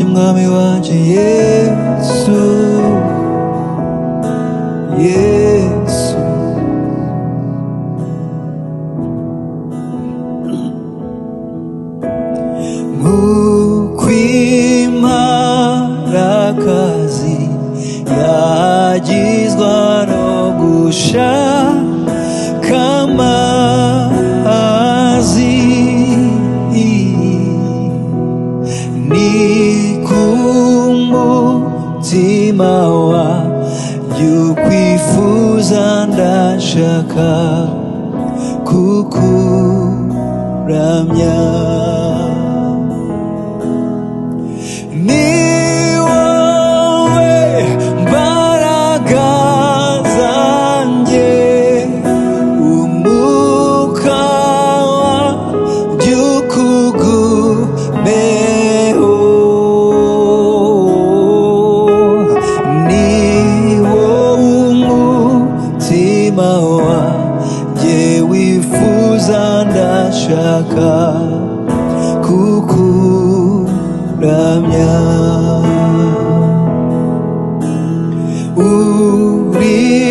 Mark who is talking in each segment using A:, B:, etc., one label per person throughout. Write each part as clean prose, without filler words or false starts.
A: mwami wanje Yesu, Yesu. Nk'ukw'imparakazi yagizwa no gushaka amazi, ni k'umutima wanjye ukwifuza ndashaka kukuramya. Ni wowe mbaraga zanjye, umwuka wanjye ukugumeho. Ni wowe umutima wanjye wifuza ndashaka kukuramya.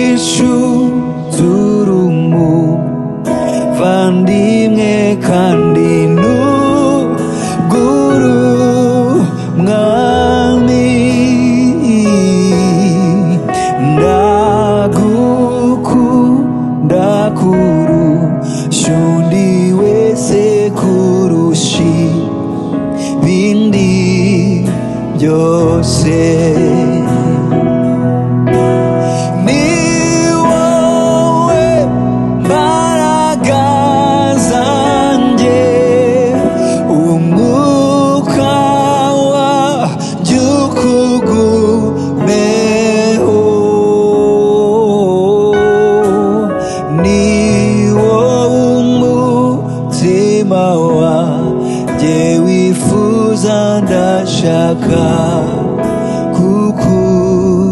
A: Urishuti urumuvandimwe kandi n'uguru mwami, ndagukunda kurusha undi wese, kurusha ibindi byose. Ni wowe mbaraga zanjye, umwuka wanjye ukugumeho. Ni wowe umutima wanjye wifuza ndashaka kukuramya.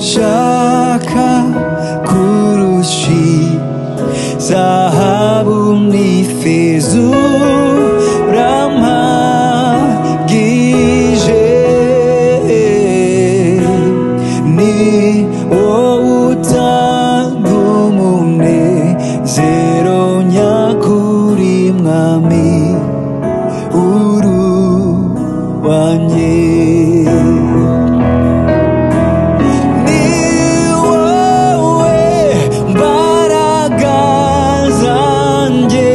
A: Ngushaka kurusha zahabu n'ifeza, urampagije. Ni wowe utanga umunezero nyakuri mwami uruwanye. Ni wowe mbaraga zanjye,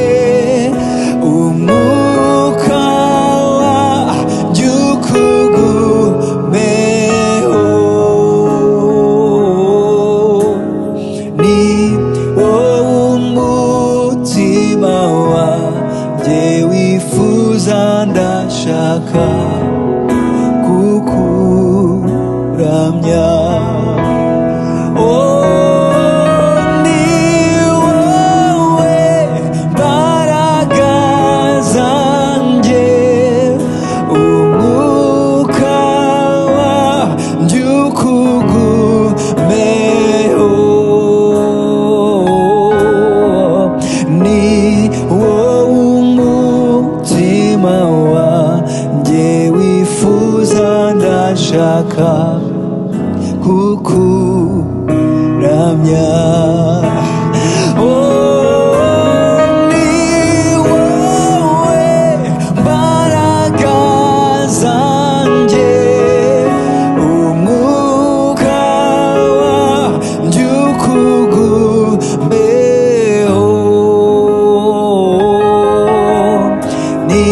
A: umwuka wanjye ukugumeho. Ni wowe umutima wanjye wifuza ndashaka kukuramya. Ni wowe mbaraga zanjye, umwuka wanjye ukugumeho. Ni wowe umutima wanjye wifuza ndashaka kukuramya. Ni wowe mbaraga zanjye, umwuka wanjye ukugumeho. Ni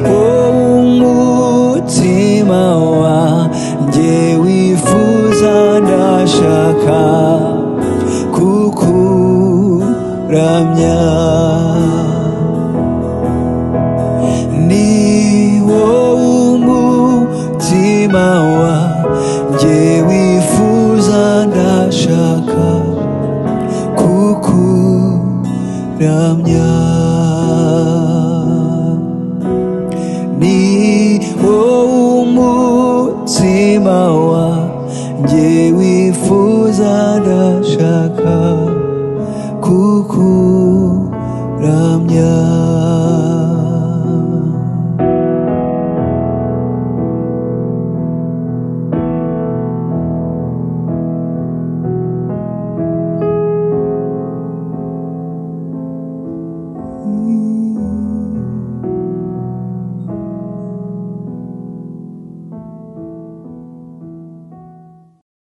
A: wowe umutima wanjye wifuza ndashaka kukuramya. Ni wowe umutima wanjye wifuza ndashaka kukuramya. Ni wowe umutima wanjye wifuza ndashaka kukuramya. ramya